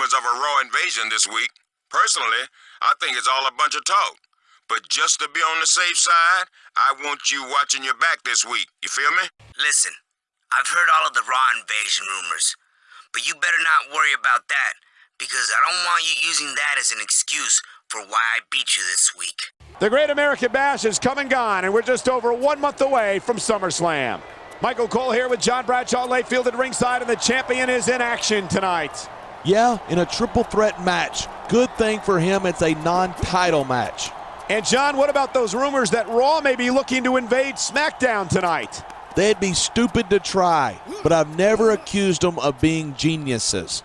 rumors of a Raw invasion this week. Personally, I think it's all a bunch of talk. But just to be on the safe side, I want you watching your back this week. You feel me? Listen, I've heard all of the Raw invasion rumors, but you better not worry about that, because I don't want you using that as an excuse for why I beat you this week. The Great American Bash is come and gone, and we're just over 1 month away from SummerSlam. Michael Cole here with John Bradshaw Layfield at ringside, and the champion is in action tonight. Yeah, in a triple threat match. Good thing for him, it's a non-title match. And John, what about those rumors that Raw may be looking to invade Smackdown tonight? They'd be stupid to try, but I've never accused them of being geniuses.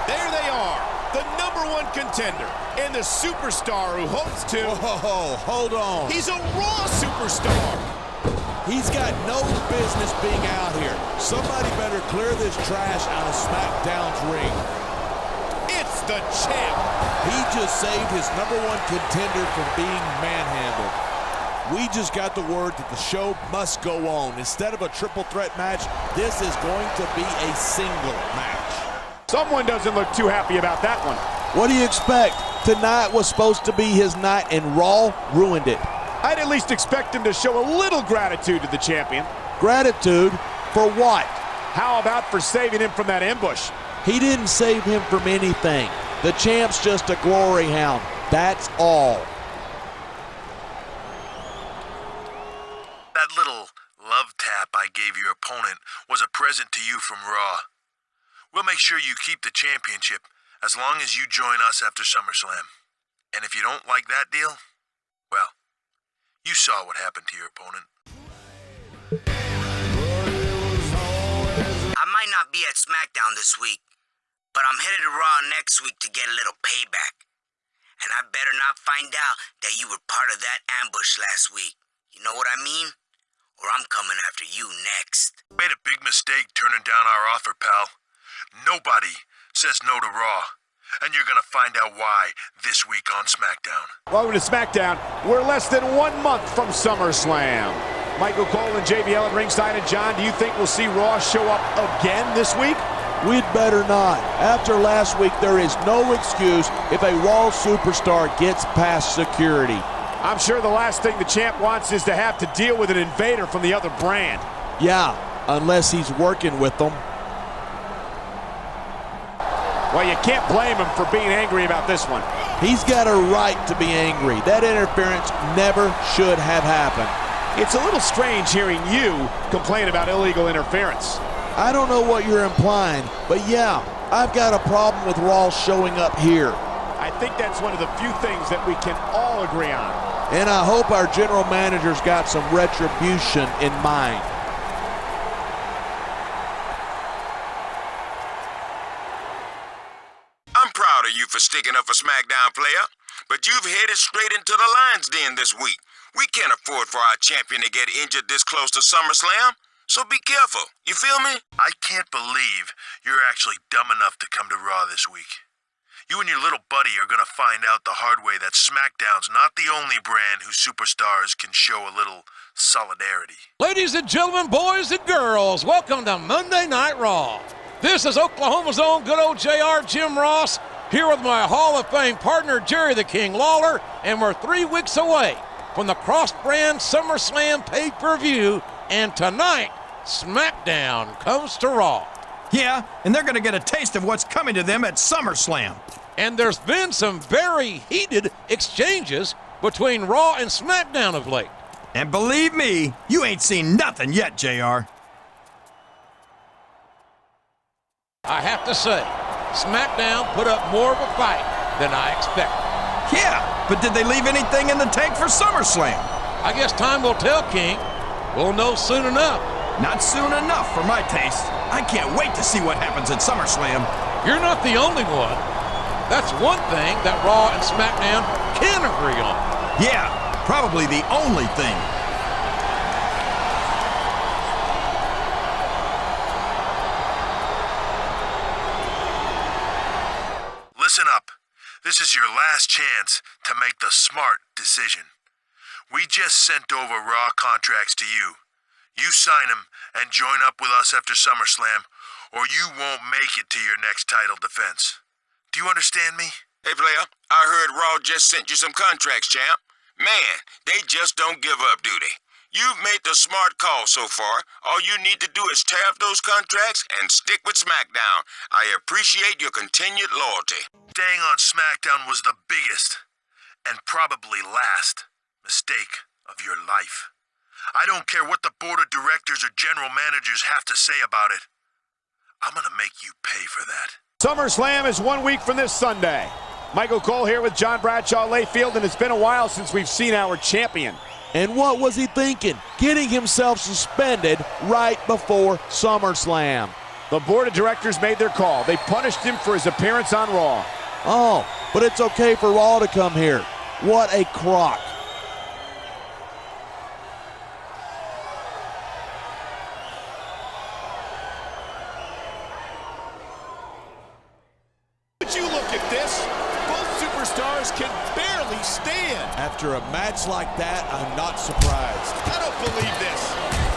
There they are, the #1 contender and the superstar who hopes to... Whoa, hold on. He's a Raw superstar. He's got no business being out here. Somebody better clear this trash out of SmackDown's ring. It's the champ. He just saved his #1 contender from being manhandled. We just got the word that the show must go on. Instead of a triple threat match, this is going to be a single match. Someone doesn't look too happy about that one. What do you expect? Tonight was supposed to be his night, and Raw ruined it. I'd at least expect him to show a little gratitude to the champion. Gratitude for what? How about for saving him from that ambush? He didn't save him from anything. The champ's just a glory hound. That's all. That little love tap I gave your opponent was a present to you from Raw. We'll make sure you keep the championship as long as you join us after SummerSlam. And if you don't like that deal, well, you saw what happened to your opponent. I might not be at Smackdown this week, but I'm headed to Raw next week to get a little payback. And I better not find out that you were part of that ambush last week. You know what I mean? Or I'm coming after you next. Made a big mistake turning down our offer, pal. Nobody says no to Raw, and you're gonna find out why this week on Smackdown. Welcome to Smackdown. We're less than 1 month from SummerSlam. Michael Cole and JBL at ringside. And John, do you think we'll see Raw show up again this week? We'd better not. After last week, there is no excuse if a Raw superstar gets past security. I'm sure the last thing the champ wants is to have to deal with an invader from the other brand. Yeah, unless he's working with them. Well, you can't blame him for being angry about this one. He's got a right to be angry. That interference never should have happened. It's a little strange hearing you complain about illegal interference. I don't know what you're implying, but yeah, I've got a problem with Raw showing up here. I think that's one of the few things that we can all agree on. And I hope our general manager's got some retribution in mind. I'm proud of you for sticking up for SmackDown, player. But you've headed straight into the lion's den this week. We can't afford for our champion to get injured this close to SummerSlam. So be careful. You feel me? I can't believe you're actually dumb enough to come to Raw this week. You and your little buddy are gonna find out the hard way that SmackDown's not the only brand whose superstars can show a little solidarity. Ladies and gentlemen, boys and girls, welcome to Monday Night Raw. This is Oklahoma's own good old JR Jim Ross, here with my Hall of Fame partner Jerry the King Lawler, and we're 3 weeks away from the cross-brand SummerSlam pay-per-view, and tonight, SmackDown comes to Raw. Yeah, and they're going to get a taste of what's coming to them at SummerSlam. And there's been some very heated exchanges between Raw and SmackDown of late. And believe me, you ain't seen nothing yet, JR. I have to say, SmackDown put up more of a fight than I expected. Yeah, but did they leave anything in the tank for SummerSlam? I guess time will tell, King. We'll know soon enough. Not soon enough for my taste. I can't wait to see what happens at SummerSlam. You're not the only one. That's one thing that Raw and SmackDown can agree on. Yeah, probably the only thing. Listen up. This is your last chance to make the smart decision. We just sent over Raw contracts to you. You sign them and join up with us after SummerSlam, or you won't make it to your next title defense. Do you understand me? Hey, player, I heard Raw just sent you some contracts, champ. Man, they just don't give up, do they? You've made the smart call so far. All you need to do is tear up those contracts and stick with Smackdown. I appreciate your continued loyalty. Staying on Smackdown was the biggest, and probably last, mistake of your life. I don't care what the board of directors or general managers have to say about it. I'm gonna make you pay for that. SummerSlam is 1 week from this Sunday. Michael Cole here with John Bradshaw Layfield, and it's been a while since we've seen our champion. And what was he thinking? Getting himself suspended right before SummerSlam. The board of directors made their call. They punished him for his appearance on Raw. Oh, but it's okay for Raw to come here. What a crock. Would you look at this? Both superstars can barely stand. After a match like that, I'm not surprised. I don't believe this.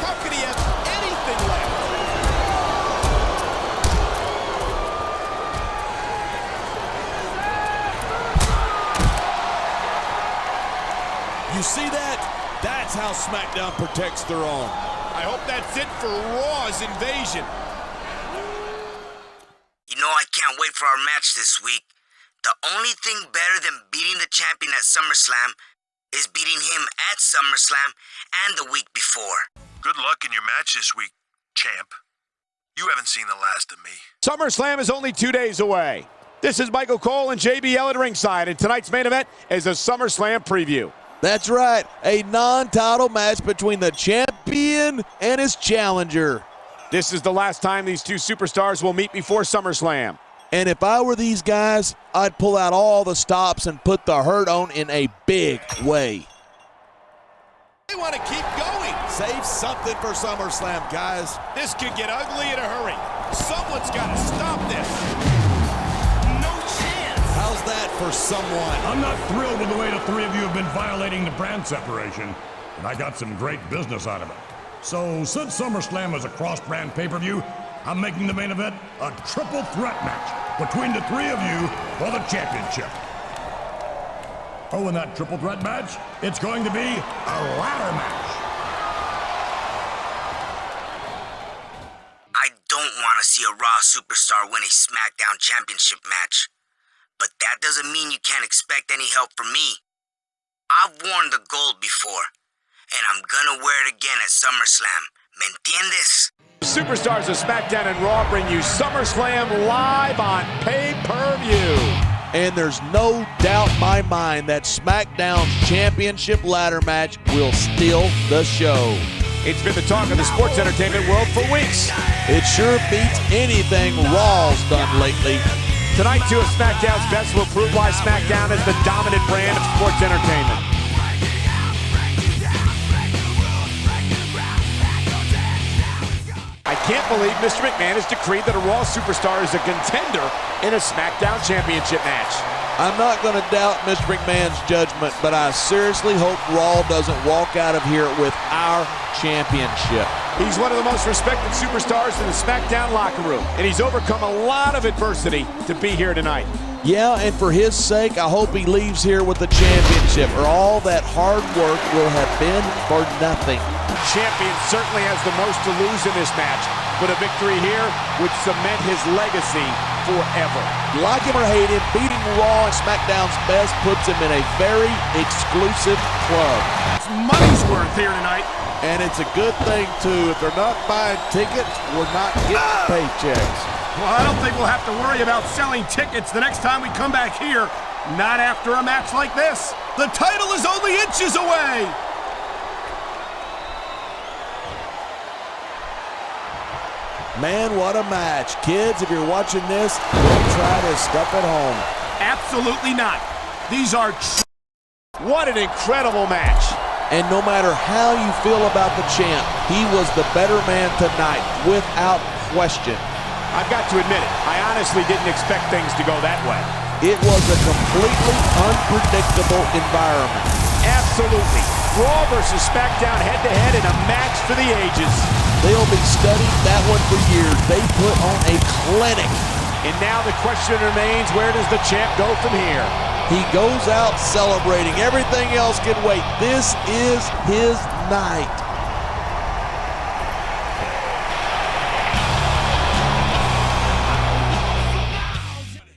How could he have anything left? You see that? That's how SmackDown protects their own. I hope that's it for Raw's invasion. You know I can't wait for our match this week. The only thing better than beating the champion at SummerSlam is beating him at SummerSlam and the week before. Good luck in your match this week, champ. You haven't seen the last of me. SummerSlam is only 2 days away. This is Michael Cole and JBL at ringside, and tonight's main event is a SummerSlam preview. That's right, a non-title match between the champion and his challenger. This is the last time these two superstars will meet before SummerSlam. And if I were these guys, I'd pull out all the stops and put the hurt on in a big way. They want to keep going. Save something for SummerSlam, guys. This could get ugly in a hurry. Someone's got to stop this. No chance. How's that for someone? I'm not thrilled with the way the three of you have been violating the brand separation, and I got some great business out of it. So, since SummerSlam is a cross-brand pay-per-view, I'm making the main event a triple threat match between the three of you for the championship. Oh, and that triple threat match, it's going to be a ladder match. I don't want to see a Raw superstar win a SmackDown championship match. But that doesn't mean you can't expect any help from me. I've worn the gold before, and I'm gonna wear it again at SummerSlam. ¿Me entiendes? Superstars of SmackDown and Raw bring you SummerSlam live on pay-per-view. And there's no doubt in my mind that SmackDown's championship ladder match will steal the show. It's been the talk of the sports entertainment world for weeks. It sure beats anything Raw's done lately. Tonight, two of SmackDown's best will prove why SmackDown is the dominant brand of sports entertainment. I can't believe Mr. McMahon has decreed that a Raw superstar is a contender in a SmackDown championship match. I'm not going to doubt Mr. McMahon's judgment, but I seriously hope Raw doesn't walk out of here with our championship. He's one of the most respected superstars in the SmackDown locker room, and he's overcome a lot of adversity to be here tonight. Yeah, and for his sake, I hope he leaves here with the championship, or all that hard work will have been for nothing. Champion certainly has the most to lose in this match, but a victory here would cement his legacy forever. Like him or hate him, beating Raw and SmackDown's best puts him in a very exclusive club. It's money's worth here tonight. And it's a good thing, too. If they're not buying tickets, we're not getting paychecks. Well, I don't think we'll have to worry about selling tickets the next time we come back here. Not after a match like this. The title is only inches away. Man, what a match. Kids, if you're watching this, don't try this stuff at home. Absolutely not. These are... What an incredible match. And no matter how you feel about the champ, he was the better man tonight, without question. I've got to admit it, I honestly didn't expect things to go that way. It was a completely unpredictable environment. Absolutely. Raw versus SmackDown head-to-head in a match for the ages. They'll be studying that one for years. They put on a clinic. And now the question remains, where does the champ go from here? He goes out celebrating. Everything else can wait. This is his night.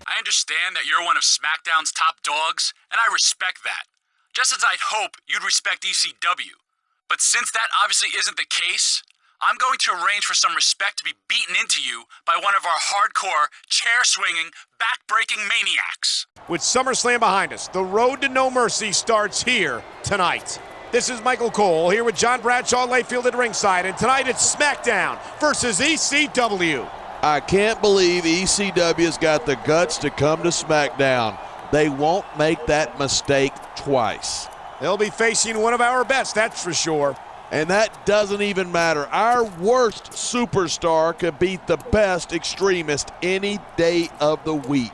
I understand that you're one of SmackDown's top dogs, and I respect that. Just as I'd hope you'd respect ECW. But since that obviously isn't the case, I'm going to arrange for some respect to be beaten into you by one of our hardcore, chair-swinging, back-breaking maniacs. With SummerSlam behind us, the road to No Mercy starts here tonight. This is Michael Cole here with John Bradshaw Layfield at ringside, and tonight it's SmackDown versus ECW. I can't believe ECW's got the guts to come to SmackDown. They won't make that mistake twice. They'll be facing one of our best, that's for sure. And that doesn't even matter. Our worst superstar could beat the best extremist any day of the week.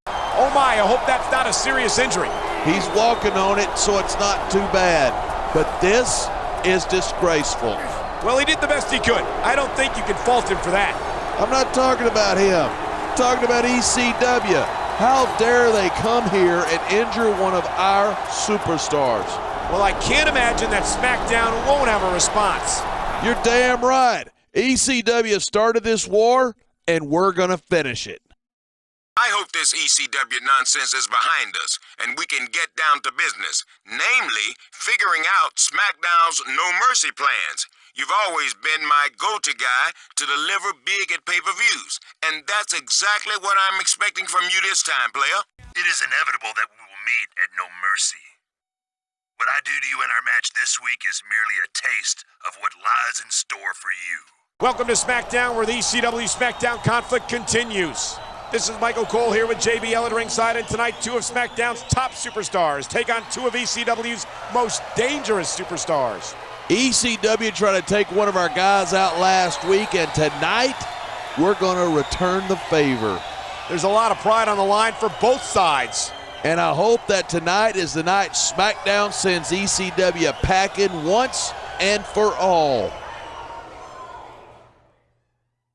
Oh my, I hope that's not a serious injury. He's walking on it, so it's not too bad. But this is disgraceful. Well, he did the best he could. I don't think you can fault him for that. I'm not talking about him. I'm talking about ECW. How dare they come here and injure one of our superstars? Well, I can't imagine that SmackDown won't have a response. You're damn right. ECW started this war, and we're going to finish it. I hope this ECW nonsense is behind us, and we can get down to business, namely figuring out SmackDown's No Mercy plans. You've always been my go-to guy to deliver big at pay-per-views, and that's exactly what I'm expecting from you this time, player. It is inevitable that we will meet at No Mercy. What I do to you in our match this week is merely a taste of what lies in store for you. Welcome to SmackDown, where the ECW SmackDown conflict continues. This is Michael Cole here with JBL at ringside, and tonight two of SmackDown's top superstars take on two of ECW's most dangerous superstars. ECW tried to take one of our guys out last week, and tonight we're going to return the favor. There's a lot of pride on the line for both sides. And I hope that tonight is the night SmackDown sends ECW packing once and for all.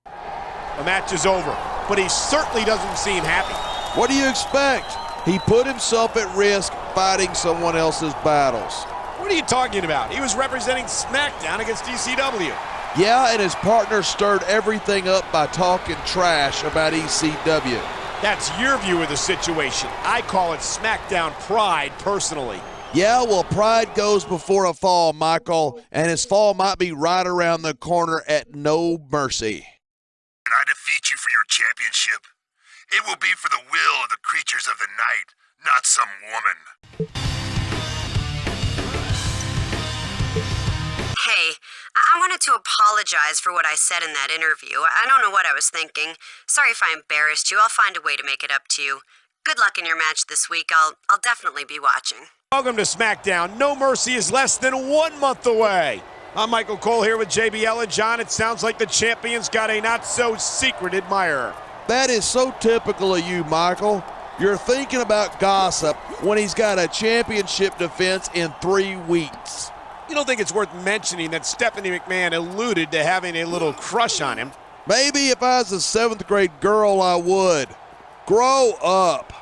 The match is over, but he certainly doesn't seem happy. What do you expect? He put himself at risk fighting someone else's battles. What are you talking about? He was representing SmackDown against ECW. Yeah, and his partner stirred everything up by talking trash about ECW. That's your view of the situation. I call it SmackDown pride, personally. Yeah, well, pride goes before a fall, Michael, and his fall might be right around the corner at No Mercy. When I defeat you for your championship, it will be for the will of the creatures of the night, not some woman. Hey, I wanted to apologize for what I said in that interview. I don't know what I was thinking. Sorry if I embarrassed you. I'll find a way to make it up to you. Good luck in your match this week. I'll definitely be watching. Welcome to SmackDown. No Mercy is less than 1 month away. I'm Michael Cole here with JBL and John. It sounds like the champion's got a not-so-secret admirer. That is so typical of you, Michael. You're thinking about gossip when he's got a championship defense in 3 weeks. You don't think it's worth mentioning that Stephanie McMahon alluded to having a little crush on him? Maybe if I was a 7th grade girl, I would. Grow up.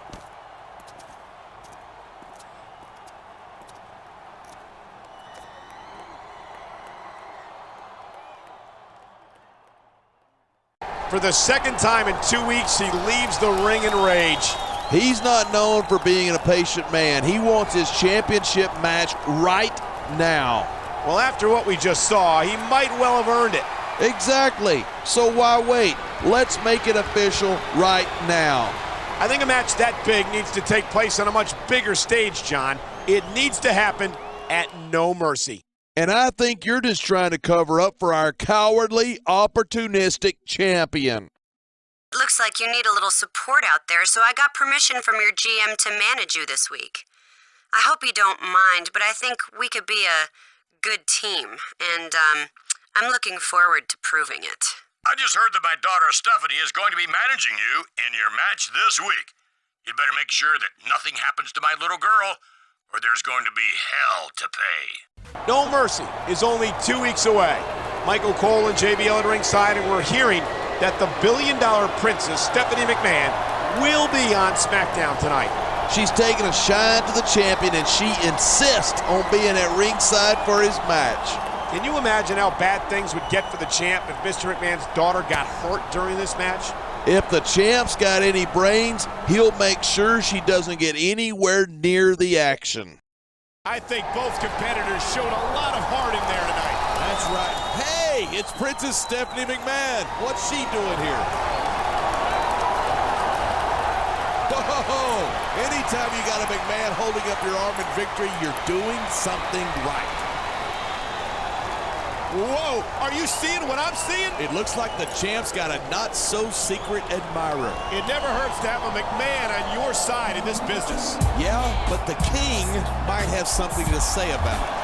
For the second time in 2 weeks, he leaves the ring in rage. He's not known for being a patient man. He wants his championship match right now. Well, after what we just saw, he might well have earned it. Exactly. So why wait? Let's make it official right now. I think a match that big needs to take place on a much bigger stage, John. It needs to happen at No Mercy. And I think you're just trying to cover up for our cowardly, opportunistic champion. Looks like you need a little support out there, so I got permission from your GM to manage you this week. I hope you don't mind, but I think we could be a good team. And, I'm looking forward to proving it. I just heard that my daughter Stephanie is going to be managing you in your match this week. You'd better make sure that nothing happens to my little girl, or there's going to be hell to pay. No Mercy is only 2 weeks away. Michael Cole and JBL at ringside, and we're hearing that the billion-dollar princess, Stephanie McMahon, will be on Smackdown tonight. She's taking a shine to the champion, and she insists on being at ringside for his match. Can you imagine how bad things would get for the champ if Mr. McMahon's daughter got hurt during this match? If the champ's got any brains, he'll make sure she doesn't get anywhere near the action. I think both competitors showed a lot of heart in there tonight. That's right. Hey, it's Princess Stephanie McMahon. What's she doing here? Whoa! Anytime you got a McMahon holding up your arm in victory, you're doing something right. Whoa, are you seeing what I'm seeing? It looks like the champ's got a not-so-secret admirer. It never hurts to have a McMahon on your side in this business. Yeah, but the king might have something to say about it.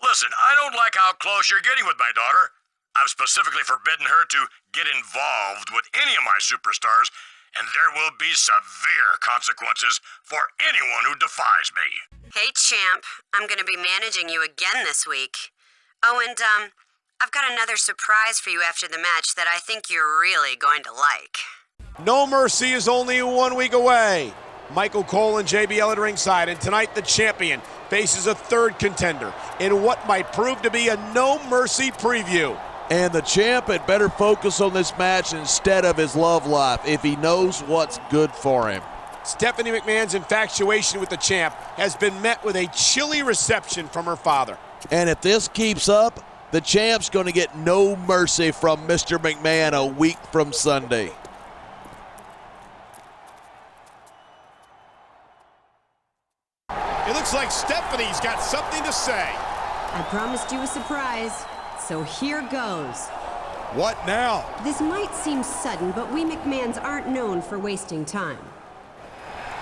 Listen, I don't like how close you're getting with my daughter. I've specifically forbidden her to get involved with any of my superstars, and there will be severe consequences for anyone who defies me. Hey, champ, I'm gonna be managing you again this week. Oh, and, I've got another surprise for you after the match that I think you're really going to like. No Mercy is only 1 week away. Michael Cole and JBL at ringside, and tonight the champion faces a third contender in what might prove to be a No Mercy preview. And the champ had better focus on this match instead of his love life if he knows what's good for him. Stephanie McMahon's infatuation with the champ has been met with a chilly reception from her father. And if this keeps up, the champ's going to get no mercy from Mr. McMahon a week from Sunday. It looks like Stephanie's got something to say. I promised you a surprise, so here goes. What now? This might seem sudden, but we McMahons aren't known for wasting time.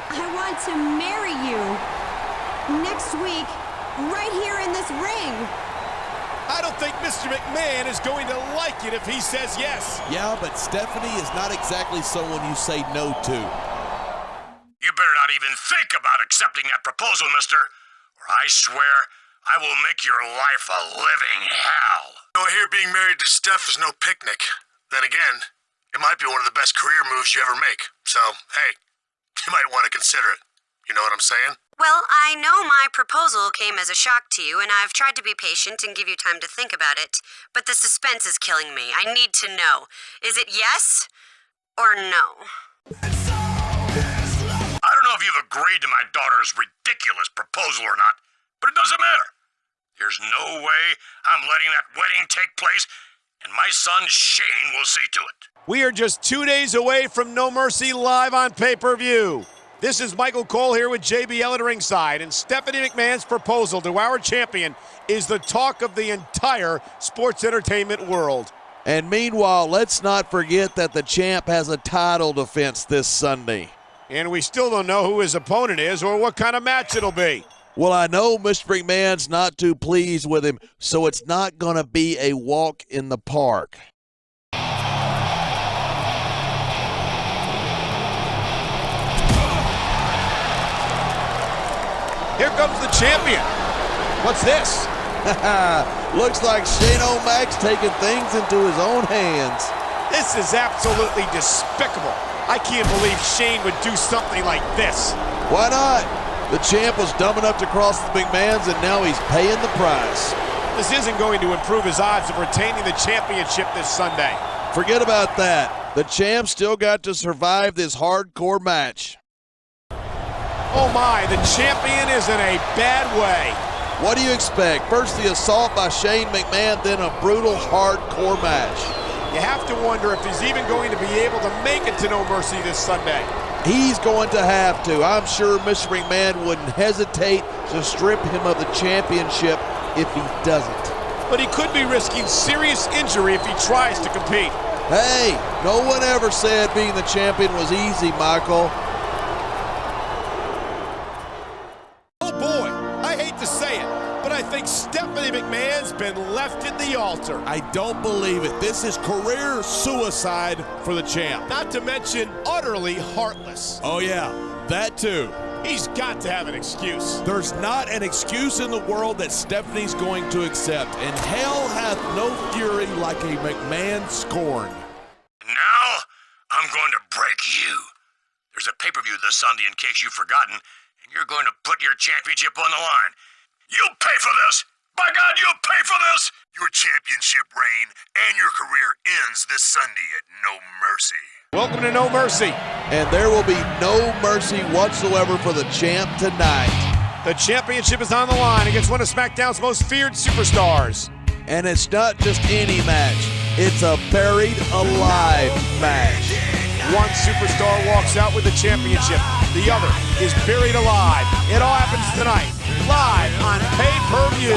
I want to marry you next week, right here in this ring. I don't think Mr. McMahon is going to like it if he says yes. Yeah, but Stephanie is not exactly someone you say no to. You better not even think about accepting that proposal, mister, or I swear I will make your life a living hell. I hear being married to Steph is no picnic. Then again, it might be one of the best career moves you ever make. So, hey, you might want to consider it. You know what I'm saying? Well, I know my proposal came as a shock to you, and I've tried to be patient and give you time to think about it, but the suspense is killing me. I need to know. Is it yes or no? I don't know if you've agreed to my daughter's ridiculous proposal or not, but it doesn't matter. There's no way I'm letting that wedding take place, and my son Shane will see to it. We are just 2 days away from No Mercy live on pay-per-view. This is Michael Cole here with JBL at ringside, and Stephanie McMahon's proposal to our champion is the talk of the entire sports entertainment world. And meanwhile, let's not forget that the champ has a title defense this Sunday. And we still don't know who his opponent is or what kind of match it'll be. Well, I know Mr. McMahon's not too pleased with him, so it's not going to be a walk in the park. Here comes the champion. What's this? Looks like Shane O'Mac's taking things into his own hands. This is absolutely despicable. I can't believe Shane would do something like this. Why not? The champ was dumb enough to cross the McMahons, and now he's paying the price. This isn't going to improve his odds of retaining the championship this Sunday. Forget about that. The champ still got to survive this hardcore match. Oh my, the champion is in a bad way. What do you expect? First the assault by Shane McMahon, then a brutal hardcore match. You have to wonder if he's even going to be able to make it to No Mercy this Sunday. He's going to have to. I'm sure Mr. McMahon wouldn't hesitate to strip him of the championship if he doesn't. But he could be risking serious injury if he tries to compete. Hey, no one ever said being the champion was easy, Michael. Oh boy, I hate to say it, but I think Stephanie Stephanie McMahon's been left at the altar. I don't believe it. This is career suicide for the champ. Not to mention utterly heartless. Oh yeah, that too. He's got to have an excuse. There's not an excuse in the world that Stephanie's going to accept, and hell hath no fury like a McMahon scorn. Now, I'm going to break you. There's a pay-per-view this Sunday in case you've forgotten, and you're going to put your championship on the line. You'll pay for this! By God, you'll pay for this! Your championship reign and your career ends this Sunday at No Mercy. Welcome to No Mercy. And there will be no mercy whatsoever for the champ tonight. The championship is on the line against one of SmackDown's most feared superstars. And it's not just any match. It's a buried alive match. One superstar walks out with the championship. The other is buried alive. It all happens tonight, live on pay-per-view.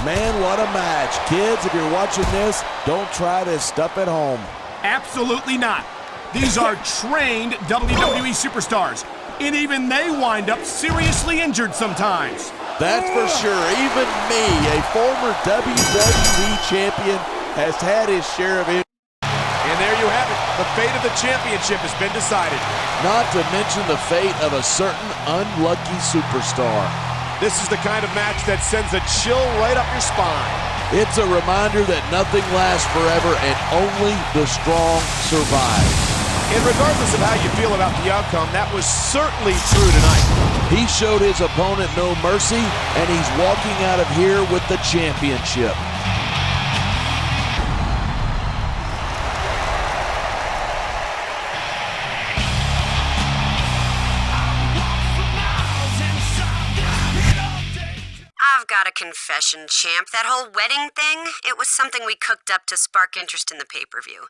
Man, what a match. Kids, if you're watching this, don't try this stuff at home. Absolutely not. These are trained WWE superstars, and even they wind up seriously injured sometimes. That's for sure. Even me, a former WWE champion, has had his share of injuries. And there you have it. The fate of the championship has been decided. Not to mention the fate of a certain unlucky superstar. This is the kind of match that sends a chill right up your spine. It's a reminder that nothing lasts forever and only the strong survive. And regardless of how you feel about the outcome, that was certainly true tonight. He showed his opponent no mercy, and he's walking out of here with the championship. I've got a confession, champ. That whole wedding thing, it was something we cooked up to spark interest in the pay-per-view.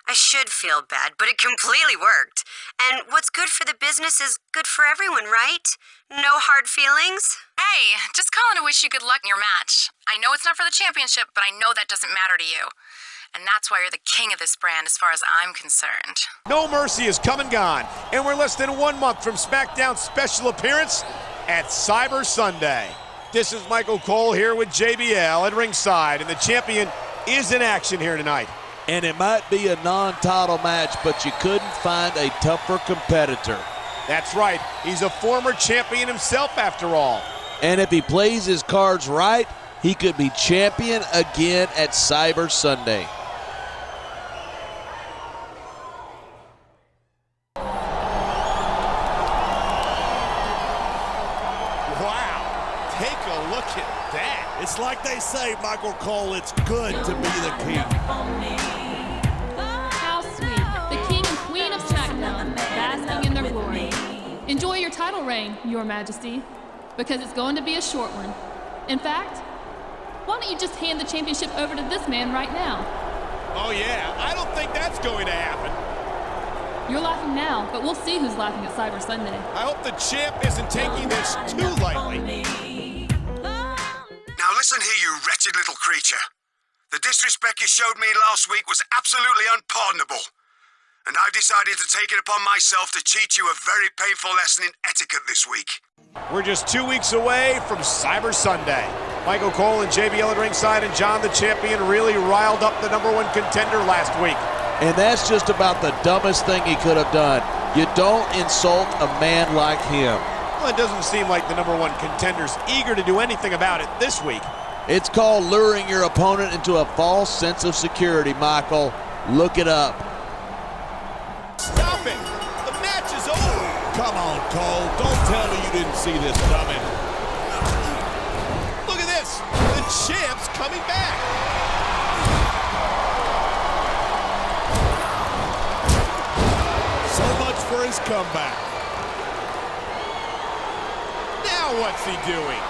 I should feel bad, but it completely worked. And what's good for the business is good for everyone, right? No hard feelings? Hey, just calling to wish you good luck in your match. I know it's not for the championship, but I know that doesn't matter to you. And that's why you're the king of this brand as far as I'm concerned. No Mercy is come and gone, and we're less than 1 month from SmackDown's special appearance at Cyber Sunday. This is Michael Cole here with JBL at ringside, and the champion is in action here tonight. And it might be a non-title match, but you couldn't find a tougher competitor. That's right. He's a former champion himself, after all. And if he plays his cards right, he could be champion again at Cyber Sunday. Take a look at that. It's like they say, Michael Cole, it's good to be the king. How sweet. The king and queen of SmackDown, basking in their glory. Enjoy your title reign, Your Majesty, because it's going to be a short one. In fact, why don't you just hand the championship over to this man right now? Oh yeah, I don't think that's going to happen. You're laughing now, but we'll see who's laughing at Cyber Sunday. I hope the champ isn't taking this too lightly. Now listen here, you wretched little creature. The disrespect you showed me last week was absolutely unpardonable. And I've decided to take it upon myself to teach you a very painful lesson in etiquette this week. We're just 2 weeks away from Cyber Sunday. Michael Cole and JBL at ringside, and John the Champion really riled up the #1 contender last week. And that's just about the dumbest thing he could have done. You don't insult a man like him. Well, it doesn't seem like the #1 contender's eager to do anything about it this week. It's called luring your opponent into a false sense of security, Michael. Look it up. Stop it! The match is over! Come on, Cole. Don't tell me you didn't see this coming. Look at this! The champ's coming back! So much for his comeback. Now what's he doing?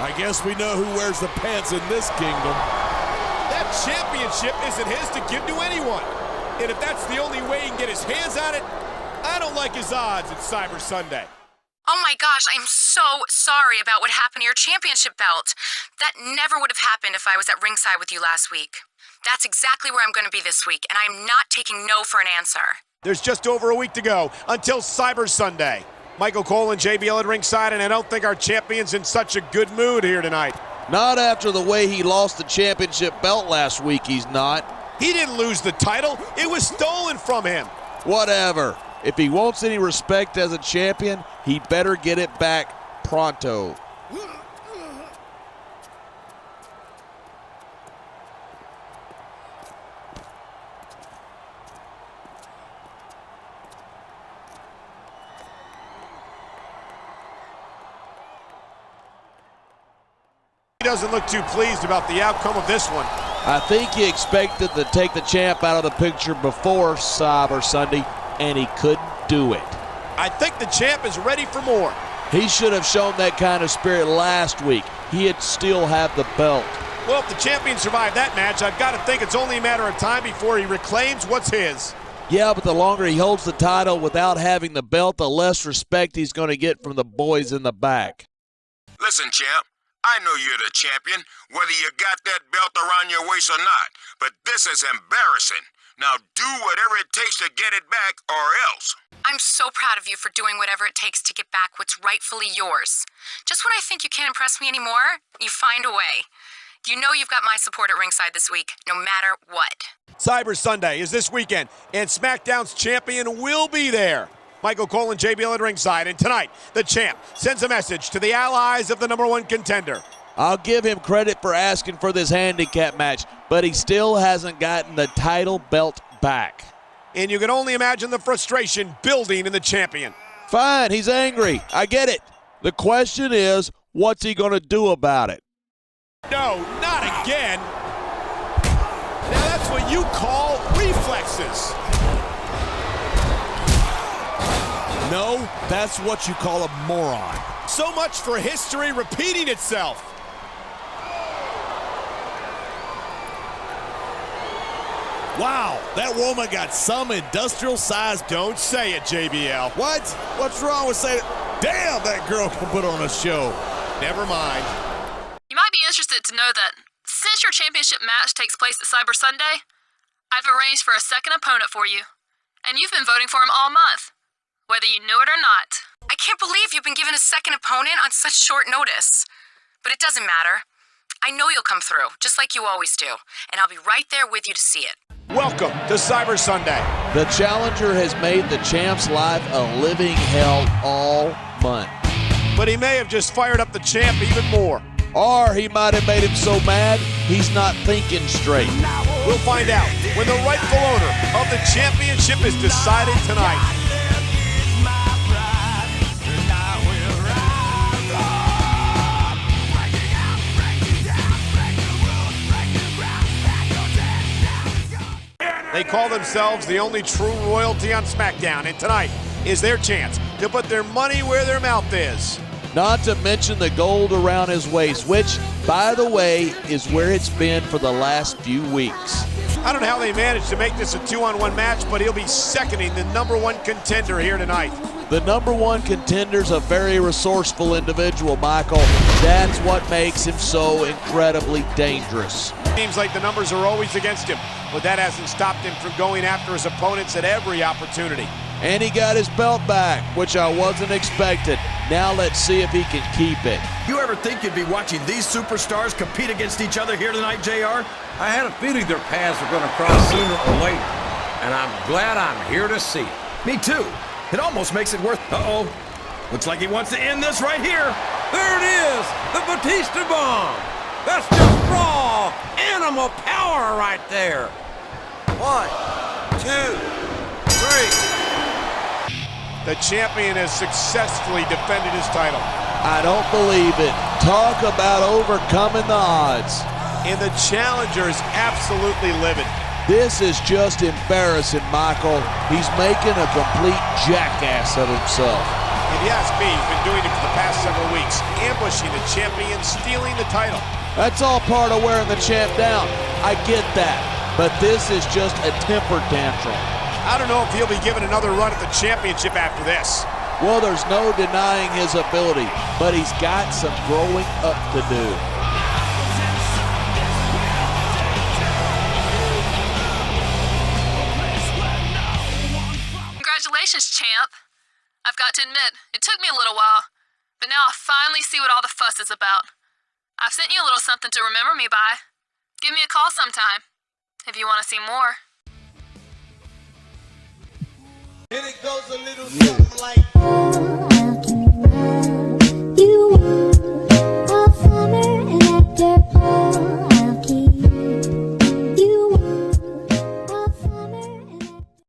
I guess we know who wears the pants in this kingdom. That championship isn't his to give to anyone. And if that's the only way he can get his hands on it, I don't like his odds at Cyber Sunday. Oh my gosh, I'm so sorry about what happened to your championship belt. That never would have happened if I was at ringside with you last week. That's exactly where I'm going to be this week, and I'm not taking no for an answer. There's just over a week to go until Cyber Sunday. Michael Cole and JBL at ringside, and I don't think our champion's in such a good mood here tonight. Not after the way he lost the championship belt last week, he's not. He didn't lose the title. It was stolen from him. Whatever. If he wants any respect as a champion, he better get it back pronto. He doesn't look too pleased about the outcome of this one. I think he expected to take the champ out of the picture before Cyber Sunday, and he couldn't do it. I think the champ is ready for more. He should have shown that kind of spirit last week. He'd still have the belt. Well, if the champion survived that match, I've got to think it's only a matter of time before he reclaims what's his. Yeah, but the longer he holds the title without having the belt, the less respect he's going to get from the boys in the back. Listen, champ. I know you're the champion, whether you got that belt around your waist or not. But this is embarrassing. Now do whatever it takes to get it back, or else. I'm so proud of you for doing whatever it takes to get back what's rightfully yours. Just when I think you can't impress me anymore, you find a way. You know you've got my support at ringside this week, no matter what. Cyber Sunday is this weekend, and SmackDown's champion will be there. Michael Cole and JBL at ringside, and tonight, the champ sends a message to the allies of the #1 contender. I'll give him credit for asking for this handicap match, but he still hasn't gotten the title belt back. And you can only imagine the frustration building in the champion. Fine, he's angry. I get it. The question is, what's he going to do about it? No, not again. Now that's what you call reflexes. No, that's what you call a moron. So much for history repeating itself. Wow, that woman got some industrial size. Don't say it, JBL. What? What's wrong with saying it? Damn, that girl can put on a show. Never mind. You might be interested to know that since your championship match takes place at Cyber Sunday, I've arranged for a second opponent for you. And you've been voting for him all month, whether you knew it or not. I can't believe you've been given a second opponent on such short notice. But it doesn't matter. I know you'll come through, just like you always do. And I'll be right there with you to see it. Welcome to Cyber Sunday. The challenger has made the champ's life a living hell all month. But he may have just fired up the champ even more. Or he might have made him so mad, he's not thinking straight. We'll find out when the rightful owner of the championship is decided tonight. They call themselves the only true royalty on SmackDown, and tonight is their chance to put their money where their mouth is. Not to mention the gold around his waist, which, by the way, is where it's been for the last few weeks. I don't know how they managed to make this a 2-on-1 match, but he'll be seconding the #1 contender here tonight. The #1 contender's a very resourceful individual, Michael. That's what makes him so incredibly dangerous. Seems like the numbers are always against him, but that hasn't stopped him from going after his opponents at every opportunity. And he got his belt back, which I wasn't expecting. Now let's see if he can keep it. You ever think you'd be watching these superstars compete against each other here tonight, JR? I had a feeling their paths were going to cross sooner or later, and I'm glad I'm here to see it. Me too. It almost makes it worth... Uh-oh. Looks like he wants to end this right here. There it is, the Batista bomb. That's just raw animal power right there. 1, 2, 3. The champion has successfully defended his title. I don't believe it. Talk about overcoming the odds. And the challenger is absolutely livid. This is just embarrassing, Michael. He's making a complete jackass of himself. If you ask me, he's been doing it for the past several weeks, ambushing the champion, stealing the title. That's all part of wearing the champ down. I get that. But this is just a temper tantrum. I don't know if he'll be given another run at the championship after this. Well, there's no denying his ability, but he's got some growing up to do. Congratulations, champ. I've got to admit, it took me a little while, but now I finally see what all the fuss is about. I've sent you a little something to remember me by. Give me a call sometime, if you want to see more. And it goes a little something like...